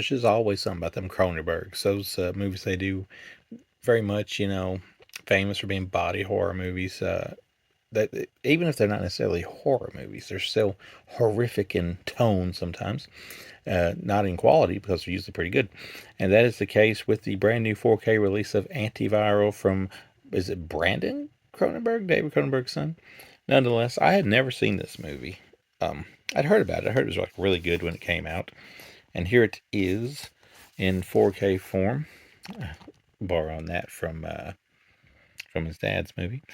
there's just always something about them Cronenbergs. Those movies they do very much, famous for being body horror movies. That even if they're not necessarily horror movies, they're still horrific in tone sometimes, not in quality because they're usually pretty good. And that is the case with the brand new 4K release of Antiviral from, is it Brandon Cronenberg, David Cronenberg's son? Nonetheless, I had never seen this movie. I'd heard about it. I heard it was like really good when it came out, and here it is in 4K form. Borrowing that from his dad's movie.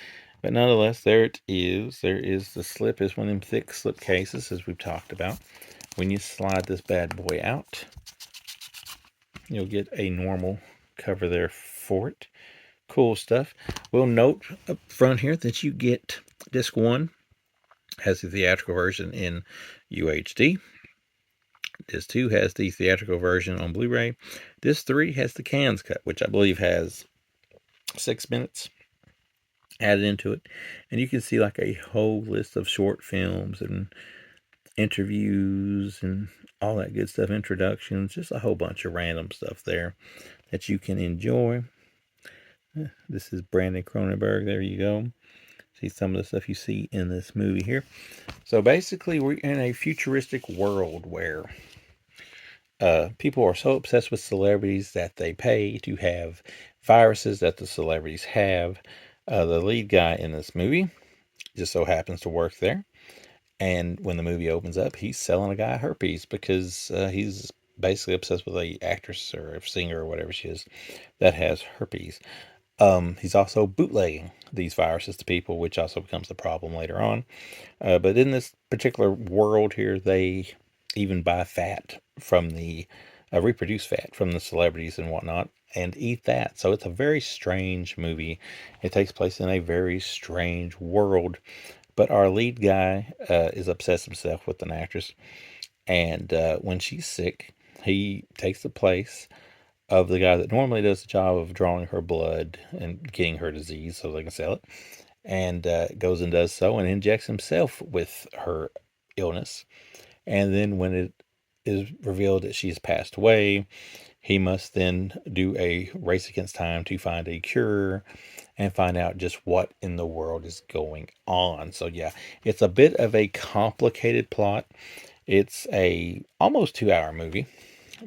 But nonetheless, there it is. There is the slip. Is one of them thick slip cases, as we've talked about. When you slide this bad boy out, you'll get a normal cover there for it. Cool stuff. We'll note up front here that you get disc 1 has the theatrical version in UHD. Disc 2 has the theatrical version on Blu-ray. Disc 3 has the cans cut, which I believe has 6 minutes added into it. And you can see like a whole list of short films and interviews and all that good stuff, introductions, just a whole bunch of random stuff there that you can enjoy. This is Brandon Cronenberg. There you go. See some of the stuff you see in this movie here. So basically, we're in a futuristic world where people are so obsessed with celebrities that they pay to have viruses that the celebrities have. The lead guy in this movie just so happens to work there. And when the movie opens up, he's selling a guy herpes because he's basically obsessed with a actress or a singer or whatever she is that has herpes. He's also bootlegging these viruses to people, which also becomes a problem later on. But in this particular world here, they even buy fat from the, reproduce fat from the celebrities and whatnot, and eat that. So it's a very strange movie. It takes place in a very strange world. But our lead guy is obsessed himself with an actress. And when she's sick, he takes the place of the guy that normally does the job of drawing her blood and getting her disease so they can sell it. And goes and does so and injects himself with her illness. And then when it is revealed that she's passed away, he must then do a race against time to find a cure and find out just what in the world is going on. So yeah, it's a bit of a complicated plot. It's a almost 2-hour movie,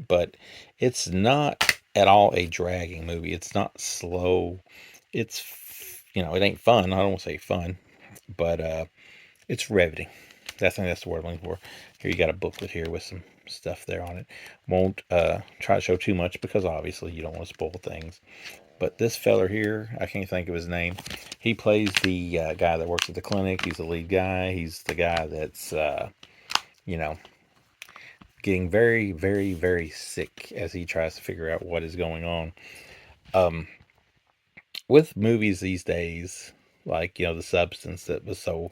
but it's not at all a dragging movie. It's not slow. It's, it ain't fun. I don't want to say fun, but it's riveting. I think that's the word I'm looking for. Here you got a booklet here with some stuff there on it. Won't try to show too much because obviously you don't want to spoil things. But this feller here, I can't think of his name. He plays the guy that works at the clinic. He's the lead guy. He's the guy that's, getting very, very, very sick as he tries to figure out what is going on. With movies these days, like, The Substance that was so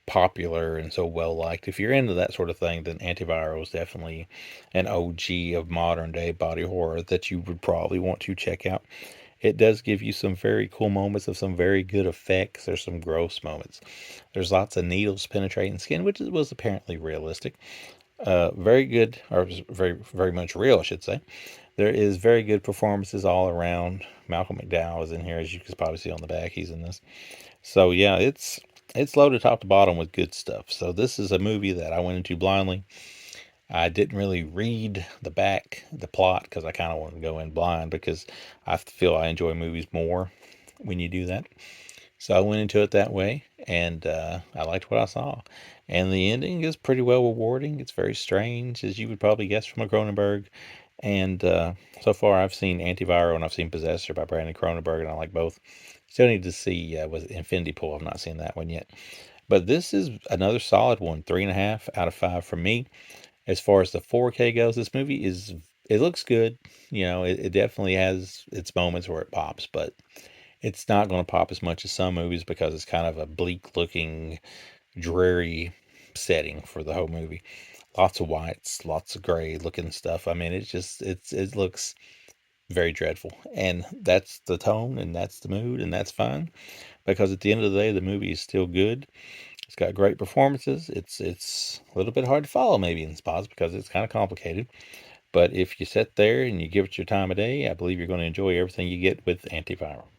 popular and so well liked, if you're into that sort of thing, then Antiviral is definitely an OG of modern day body horror that you would probably want to check out. It does give you some very cool moments of some very good effects. There's some gross moments. There's lots of needles penetrating skin, which was apparently realistic. Very good, or very, very much real, I should say. There is very good performances all around. Malcolm McDowell is in here, as you can probably see on the back. He's in this. So yeah, it's loaded top to bottom with good stuff. So this is a movie that I went into blindly. I didn't really read the plot, because I kind of wanted to go in blind, because I feel I enjoy movies more when you do that. So I went into it that way, and I liked what I saw. And the ending is pretty well rewarding. It's very strange, as you would probably guess from a Cronenberg. And so far I've seen Antiviral and I've seen Possessor by Brandon Cronenberg, and I like both. Still need to see, was it Infinity Pool? I've not seen that one yet. But this is another solid one, 3.5 out of 5 from me. As far as the 4K goes, this movie it looks good. It definitely has its moments where it pops, but it's not going to pop as much as some movies because it's kind of a bleak looking, dreary setting for the whole movie. Lots of whites, lots of gray looking stuff. I mean, it looks very dreadful, and that's the tone, and that's the mood, and that's fine, because at the end of the day, the movie is still good. It's got great performances. It's a little bit hard to follow maybe in spots because it's kind of complicated, But if you sit there and you give it your time of day, I believe you're going to enjoy everything you get with Antiviral.